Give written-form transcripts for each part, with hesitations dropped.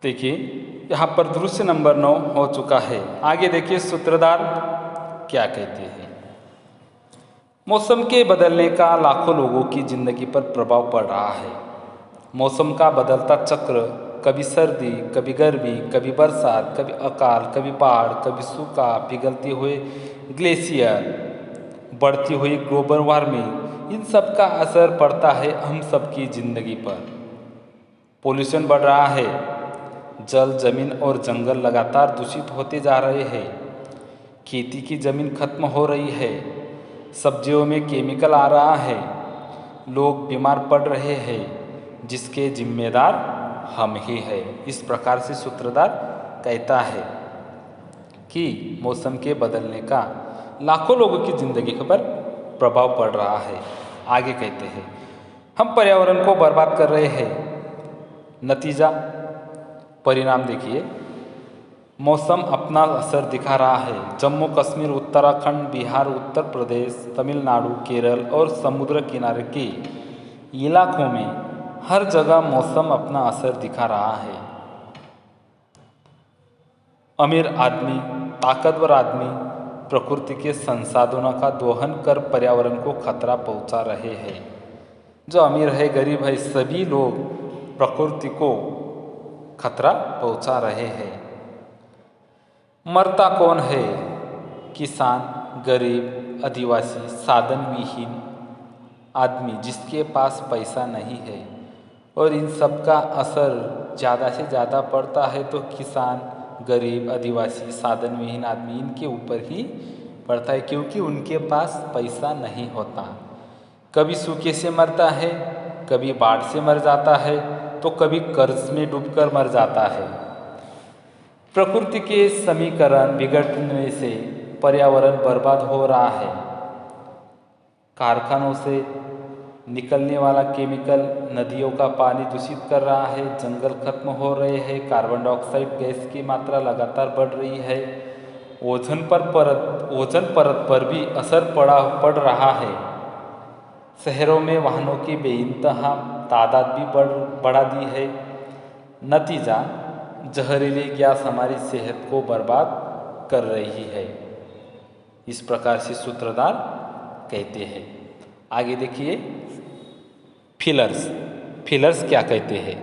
देखिए यहाँ पर दृश्य नंबर 9 हो चुका है। आगे देखिए सूत्रधार क्या कहते हैं। मौसम के बदलने का लाखों लोगों की जिंदगी पर प्रभाव पड़ रहा है। मौसम का बदलता चक्र, कभी सर्दी, कभी गर्मी, कभी बरसात, कभी अकाल, कभी बाढ़, कभी सूखा, पिघलते हुए ग्लेशियर, बढ़ती हुई ग्लोबल वार्मिंग, इन सब का असर पड़ता है हम सबकी जिंदगी पर। पोल्यूशन बढ़ रहा है, जल, जमीन और जंगल लगातार दूषित होते जा रहे हैं। खेती की जमीन खत्म हो रही है, सब्जियों में केमिकल आ रहा है, लोग बीमार पड़ रहे हैं, जिसके जिम्मेदार हम ही हैं। इस प्रकार से सूत्रधार कहता है कि मौसम के बदलने का लाखों लोगों की जिंदगी पर प्रभाव पड़ रहा है। आगे कहते हैं हम पर्यावरण को बर्बाद कर रहे हैं। नतीजा, परिणाम देखिए, मौसम अपना असर दिखा रहा है। जम्मू कश्मीर, उत्तराखंड, बिहार, उत्तर प्रदेश, तमिलनाडु, केरल और समुद्र किनारे के इलाकों में हर जगह मौसम अपना असर दिखा रहा है। अमीर आदमी, ताकतवर आदमी प्रकृति के संसाधनों का दोहन कर पर्यावरण को खतरा पहुंचा रहे हैं। जो अमीर है, गरीब है, सभी लोग प्रकृति को खतरा पहुंचा रहे हैं। मरता कौन है? किसान, गरीब, आदिवासी, साधन विहीन आदमी जिसके पास पैसा नहीं है। और इन सब का असर ज़्यादा से ज़्यादा पड़ता है तो किसान, गरीब, आदिवासी, साधन विहीन आदमी, इनके ऊपर ही पड़ता है, क्योंकि उनके पास पैसा नहीं होता। कभी सूखे से मरता है, कभी बाढ़ से मर जाता है, तो कभी कर्ज में डूबकर मर जाता है। प्रकृति के समीकरण बिगड़ने से पर्यावरण बर्बाद हो रहा है। कारखानों से निकलने वाला केमिकल नदियों का पानी दूषित कर रहा है, जंगल खत्म हो रहे हैं, कार्बन डाइऑक्साइड गैस की मात्रा लगातार बढ़ रही है, ओजोन परत पर भी असर पड़ रहा है। शहरों में वाहनों की बेइंतहा तादाद भी बढ़ा दी है। नतीजा, जहरीली गैस हमारी सेहत को बर्बाद कर रही है। इस प्रकार से सूत्रधार कहते हैं। आगे देखिए फिलर्स क्या कहते हैं।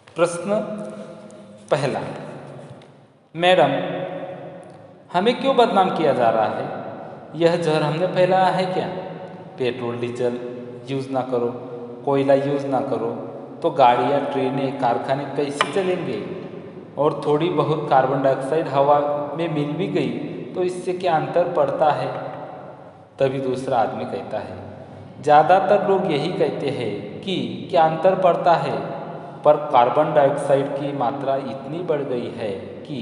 प्रश्न पहला, मैडम हमें क्यों बदनाम किया जा रहा है? यह जहर हमने फैलाया है क्या? पेट्रोल डीजल यूज़ ना करो, कोयला यूज़ ना करो तो गाड़ियाँ, ट्रेनें, कारखाने कैसे चलेंगे? और थोड़ी बहुत कार्बन डाइऑक्साइड हवा में मिल भी गई तो इससे क्या अंतर पड़ता है? तभी दूसरा आदमी कहता है, ज़्यादातर लोग यही कहते हैं कि क्या अंतर पड़ता है, पर कार्बन डाइऑक्साइड की मात्रा इतनी बढ़ गई है कि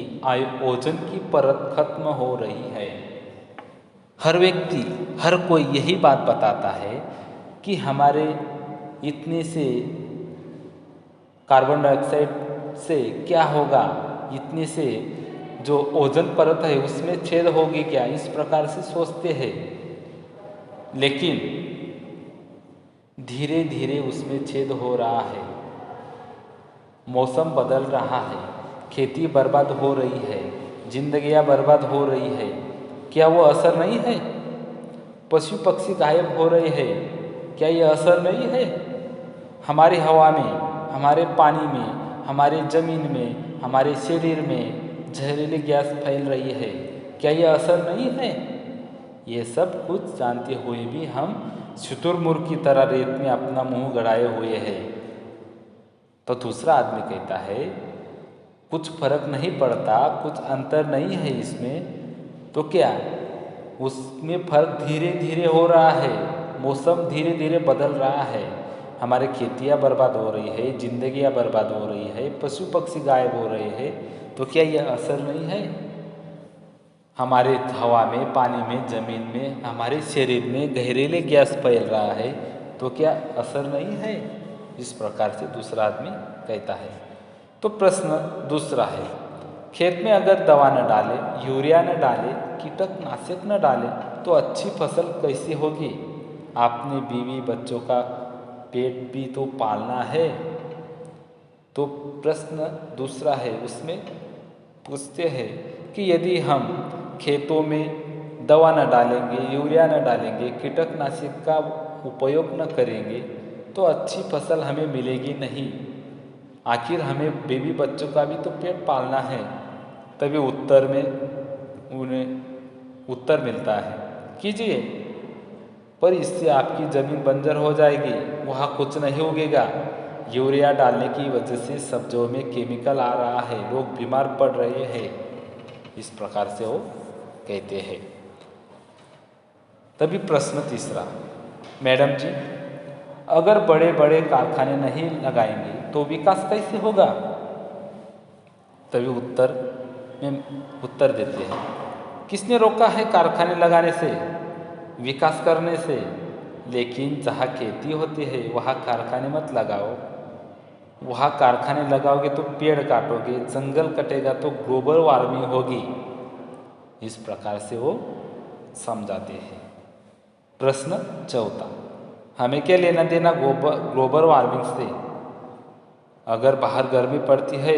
ओजोन की परत खत्म हो रही है। हर व्यक्ति, हर कोई यही बात बताता है कि हमारे इतने से कार्बन डाइऑक्साइड से क्या होगा, इतने से जो ओजोन परत है उसमें छेद होगी क्या, इस प्रकार से सोचते हैं। लेकिन धीरे धीरे उसमें छेद हो रहा है। मौसम बदल रहा है, खेती बर्बाद हो रही है, जिंदगियां बर्बाद हो रही है। क्या वो असर नहीं है? पशु पक्षी गायब हो रहे हैं, क्या ये असर नहीं है? हमारी हवा में, हमारे पानी में, हमारे ज़मीन में, हमारे शरीर में जहरीली गैस फैल रही है, क्या ये असर नहीं है? ये सब कुछ जानते हुए भी हम शुतुरमुर्ग की तरह रेत में अपना मुंह गड़ाए हुए हैं। तो दूसरा आदमी कहता है, कुछ फर्क नहीं पड़ता, कुछ अंतर नहीं है इसमें। तो क्या उसमें फर्क धीरे धीरे हो रहा है, मौसम धीरे धीरे बदल रहा है, हमारे खेतियाँ बर्बाद हो रही है, जिंदगियाँ बर्बाद हो रही है, पशु पक्षी गायब हो रहे हैं, तो क्या यह असर नहीं है? हमारे हवा में, पानी में, ज़मीन में, हमारे शरीर में जहरीले गैस फैल रहा है, तो क्या असर नहीं है? इस प्रकार से दूसरा आदमी कहता है। तो प्रश्न दूसरा है, खेत में अगर दवा न डाले, यूरिया न डाले, कीटनाशक न डाले तो अच्छी फसल कैसी होगी? आपने बीवी बच्चों का पेट भी तो पालना है। तो प्रश्न दूसरा है, उसमें पूछते हैं कि यदि हम खेतों में दवा न डालेंगे, यूरिया न डालेंगे, कीटनाशक का उपयोग न करेंगे तो अच्छी फसल हमें मिलेगी नहीं। आखिर हमें बेबी बच्चों का भी तो पेट पालना है। तभी उत्तर में उन्हें उत्तर मिलता है, कीजिए, पर इससे आपकी ज़मीन बंजर हो जाएगी, वहाँ कुछ नहीं उगेगा। यूरिया डालने की वजह से सब्जियों में केमिकल आ रहा है, लोग बीमार पड़ रहे हैं। इस प्रकार से वो कहते हैं। तभी प्रश्न तीसरा, मैडम जी, अगर बड़े बड़े कारखाने नहीं लगाएंगे तो विकास कैसे होगा? तभी उत्तर देते हैं, किसने रोका है कारखाने लगाने से, विकास करने से? लेकिन जहाँ खेती होती है वहाँ कारखाने मत लगाओ। वहाँ कारखाने लगाओगे तो पेड़ काटोगे, जंगल कटेगा तो ग्लोबल वार्मिंग होगी। इस प्रकार से वो समझाते हैं। प्रश्न चौथा, हमें क्या लेना देना ग्लोबल वार्मिंग से? अगर बाहर गर्मी पड़ती है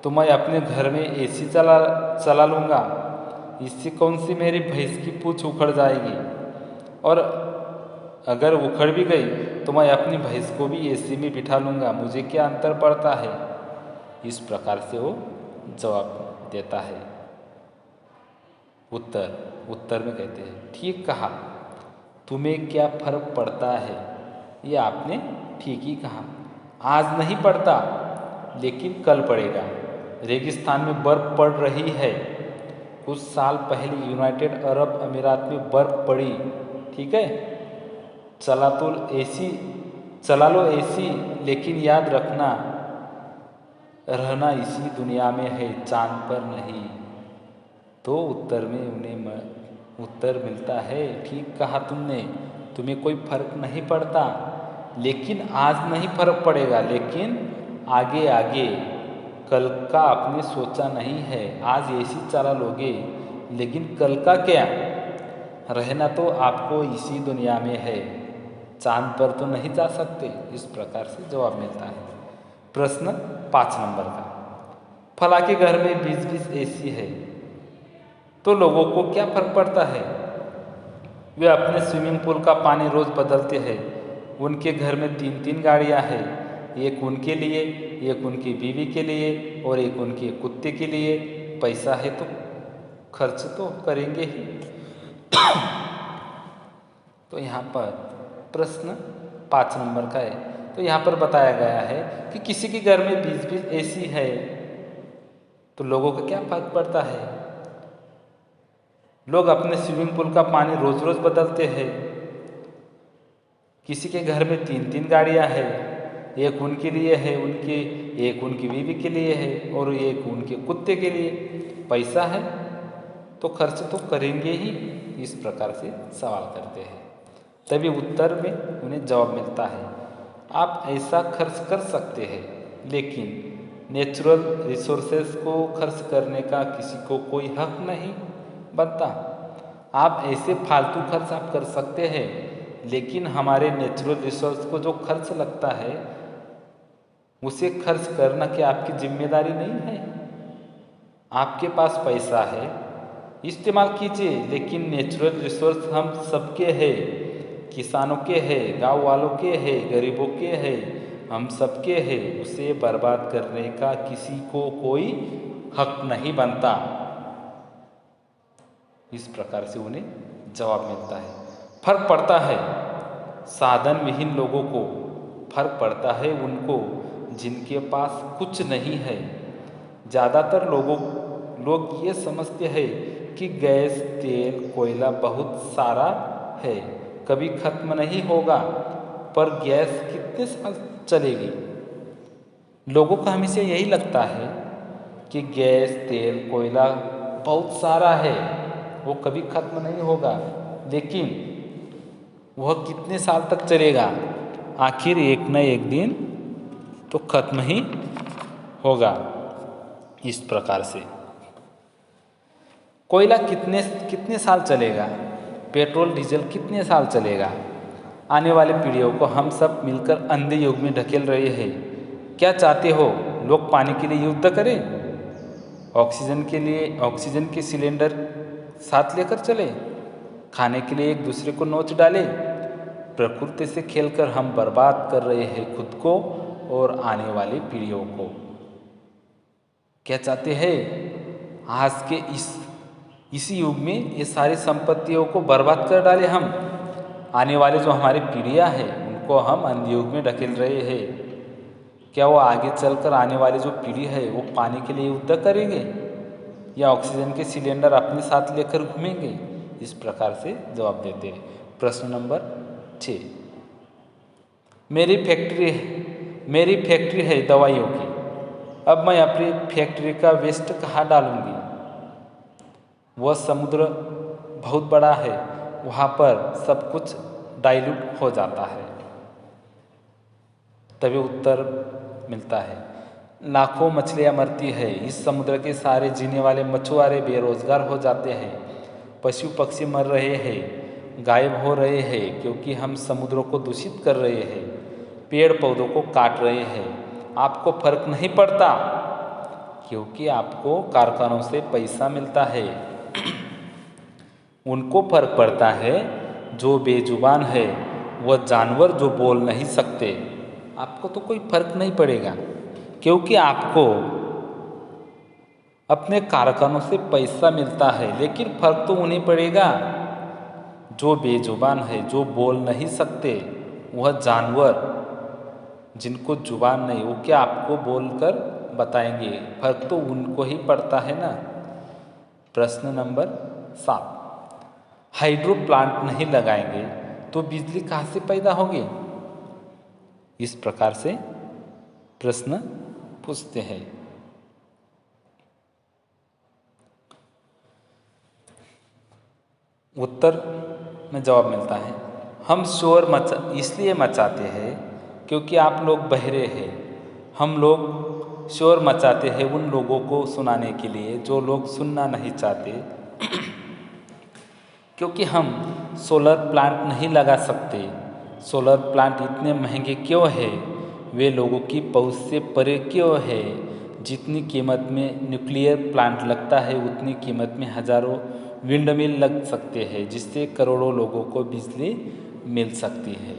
तो मैं अपने घर में एसी चला लूँगा, इससे कौन सी मेरी भैंस की पूँछ उखड़ जाएगी? और अगर उखड़ भी गई तो मैं अपनी भैंस को भी एसी में बिठा लूँगा, मुझे क्या अंतर पड़ता है? इस प्रकार से वो जवाब देता है। उत्तर में कहते हैं, ठीक कहा, तुम्हें क्या फर्क पड़ता है? ये आपने ठीक ही कहा, आज नहीं पड़ता लेकिन कल पड़ेगा। रेगिस्तान में बर्फ़ पड़ रही है, कुछ साल पहले यूनाइटेड अरब अमीरात में बर्फ़ पड़ी, ठीक है? चला लो एसी, लेकिन याद रखना, रहना इसी दुनिया में है, चांद पर नहीं। तो उत्तर में उन्हें उत्तर मिलता है, ठीक कहा तुमने, तुम्हें कोई फर्क नहीं पड़ता, लेकिन आज नहीं फर्क पड़ेगा, लेकिन आगे आगे, कल का आपने सोचा नहीं है। आज एसी चला लोगे, लेकिन कल का क्या? रहना तो आपको इसी दुनिया में है, चांद पर तो नहीं जा सकते। इस प्रकार से जवाब मिलता है। प्रश्न 5 नंबर का, फला के घर में 20-20 एसी है तो लोगों को क्या फर्क पड़ता है? वे अपने स्विमिंग पूल का पानी रोज बदलते हैं, उनके घर में 3-3 गाड़ियां हैं, एक उनके लिए, एक उनकी बीवी के लिए और एक उनके कुत्ते के लिए। पैसा है तो खर्च तो करेंगे ही। तो यहाँ पर प्रश्न 5 नंबर का है। तो यहाँ पर बताया गया है कि किसी के घर में 20-20 एसी है तो लोगों को क्या फर्क पड़ता है? लोग अपने स्विमिंग पूल का पानी रोज रोज बदलते हैं। किसी के घर में 3-3 गाड़ियाँ हैं, एक उनके लिए है, एक उनकी बीवी के लिए है और एक उनके कुत्ते के लिए। पैसा है तो खर्च तो करेंगे ही। इस प्रकार से सवाल करते हैं। तभी उत्तर में उन्हें जवाब मिलता है, आप ऐसा खर्च कर सकते हैं, लेकिन नेचुरल रिसोर्सेज को खर्च करने का किसी को कोई हक नहीं बनता। आप ऐसे फालतू खर्च आप कर सकते हैं, लेकिन हमारे नेचुरल रिसोर्स को जो खर्च लगता है उसे खर्च करना क्या आपकी जिम्मेदारी नहीं है? आपके पास पैसा है, इस्तेमाल कीजिए, लेकिन नेचुरल रिसोर्स हम सबके हैं, किसानों के हैं, गांव वालों के हैं, गरीबों के हैं, हम सबके हैं। उसे बर्बाद करने का किसी को कोई हक नहीं बनता। इस प्रकार से उन्हें जवाब मिलता है। फर्क पड़ता है साधन विहीन लोगों को, फर्क पड़ता है उनको जिनके पास कुछ नहीं है। ज़्यादातर लोग ये समझते हैं कि गैस, तेल, कोयला बहुत सारा है, कभी खत्म नहीं होगा, पर गैस कितने साल चलेगी? लोगों को हमेशा यही लगता है कि गैस, तेल, कोयला बहुत सारा है, वो कभी खत्म नहीं होगा, लेकिन वह कितने साल तक चलेगा? आखिर एक न एक दिन तो खत्म ही होगा। इस प्रकार से कोयला कितने साल चलेगा? पेट्रोल डीजल कितने साल चलेगा? आने वाली पीढ़ियों को हम सब मिलकर अंधे युग में ढकेल रहे हैं। क्या चाहते हो, लोग पानी के लिए युद्ध करें, ऑक्सीजन के सिलेंडर साथ लेकर चले, खाने के लिए एक दूसरे को नोच डाले। प्रकृति से खेलकर हम बर्बाद कर रहे हैं खुद को और आने वाली पीढ़ियों को। क्या चाहते हैं, आज के इसी युग में ये सारी संपत्तियों को बर्बाद कर डाले हम। आने वाले जो हमारी पीढ़ियां हैं उनको हम अंधयुग में ढकेल रहे हैं। क्या वो आगे चलकर आने वाली जो पीढ़ी है वो पानी के लिए युद्ध करेंगे या ऑक्सीजन के सिलेंडर अपने साथ लेकर घूमेंगे? इस प्रकार से जवाब देते हैं। प्रश्न नंबर 6, मेरी फैक्ट्री है दवाइयों की, अब मैं अपनी फैक्ट्री का वेस्ट कहाँ डालूंगी? वह समुद्र बहुत बड़ा है, वहाँ पर सब कुछ डाइल्यूट हो जाता है। तभी उत्तर मिलता है, लाखों मछलियाँ मरती है, इस समुद्र के सारे जीने वाले मछुआरे बेरोजगार हो जाते हैं, पशु पक्षी मर रहे हैं, गायब हो रहे हैं क्योंकि हम समुद्रों को दूषित कर रहे हैं, पेड़ पौधों को काट रहे हैं। आपको फर्क नहीं पड़ता क्योंकि आपको कारखानों से पैसा मिलता है। उनको फर्क पड़ता है जो बेजुबान है, वह जानवर जो बोल नहीं सकते। आपको तो कोई फर्क नहीं पड़ेगा क्योंकि आपको अपने कारखानों से पैसा मिलता है, लेकिन फर्क तो उन्हें पड़ेगा जो बेजुबान है, जो बोल नहीं सकते। वह जानवर जिनको जुबान नहीं, वो क्या आपको बोलकर बताएंगे? फर्क तो उनको ही पड़ता है ना। प्रश्न नंबर 7, हाइड्रो प्लांट नहीं लगाएंगे तो बिजली कहाँ से पैदा होगी? इस प्रकार से प्रश्न पूछते हैं। उत्तर में जवाब मिलता है, हम शोर इसलिए मचाते हैं क्योंकि आप लोग बहरे हैं। हम लोग शोर मचाते हैं उन लोगों को सुनाने के लिए जो लोग सुनना नहीं चाहते। क्योंकि हम सोलर प्लांट नहीं लगा सकते। सोलर प्लांट इतने महंगे क्यों है? वे लोगों की पहुंच से परे क्यों है? जितनी कीमत में न्यूक्लियर प्लांट लगता है उतनी कीमत में हजारों विंड मिल लग सकते हैं जिससे करोड़ों लोगों को बिजली मिल सकती है।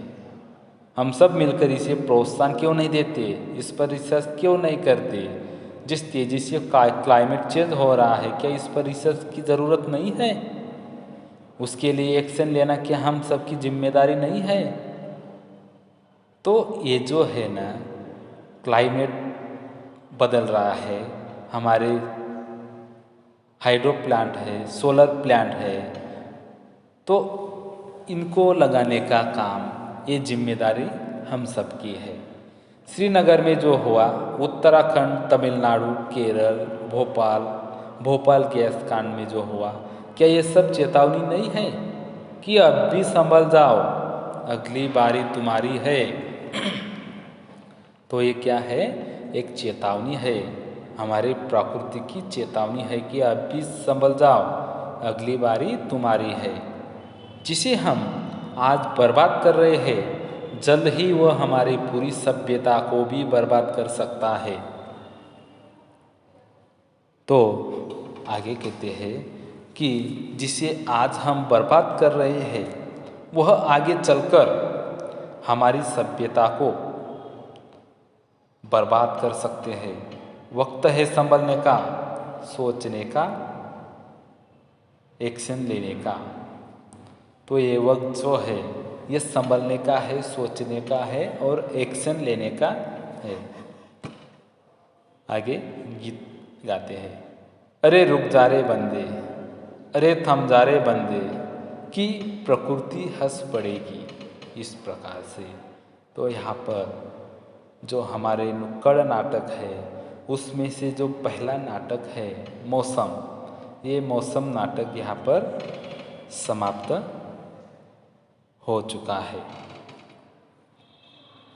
हम सब मिलकर इसे प्रोत्साहन क्यों नहीं देते? इस पर रिसर्च क्यों नहीं करते? जिस तेज़ी से क्लाइमेट चेंज हो रहा है, क्या इस पर रिसर्च की ज़रूरत नहीं है? उसके लिए एक्शन लेना क्या हम सबकी जिम्मेदारी नहीं है? तो ये जो है ना, क्लाइमेट बदल रहा है, हमारे हाइड्रो प्लांट है, सोलर प्लांट है, तो इनको लगाने का काम, ये जिम्मेदारी हम सबकी है। श्रीनगर में जो हुआ, उत्तराखंड, तमिलनाडु, केरल, भोपाल गैस कांड में जो हुआ, क्या ये सब चेतावनी नहीं है कि अब भी संभल जाओ, अगली बारी तुम्हारी है? तो ये क्या है? एक चेतावनी है, हमारे प्रकृति की चेतावनी है कि अब भी संभल जाओ, अगली बारी तुम्हारी है। जिसे हम आज बर्बाद कर रहे हैं, जल्द ही वह हमारी पूरी सभ्यता को भी बर्बाद कर सकता है। तो आगे कहते हैं कि जिसे आज हम बर्बाद कर रहे हैं वह आगे चलकर हमारी सभ्यता को बर्बाद कर सकते हैं। वक्त है संभलने का, सोचने का, एक्शन लेने का। तो ये वक्त जो है ये संभलने का है, सोचने का है और एक्शन लेने का है। आगे गीत गाते हैं, अरे रुक जा रे बंदे, अरे थम जा रे बंदे, कि प्रकृति हंस पड़ेगी। इस प्रकार से तो यहाँ पर जो हमारे नुक्कड़ नाटक है उसमें से जो पहला नाटक है मौसम, ये मौसम नाटक यहाँ पर समाप्त हो चुका है।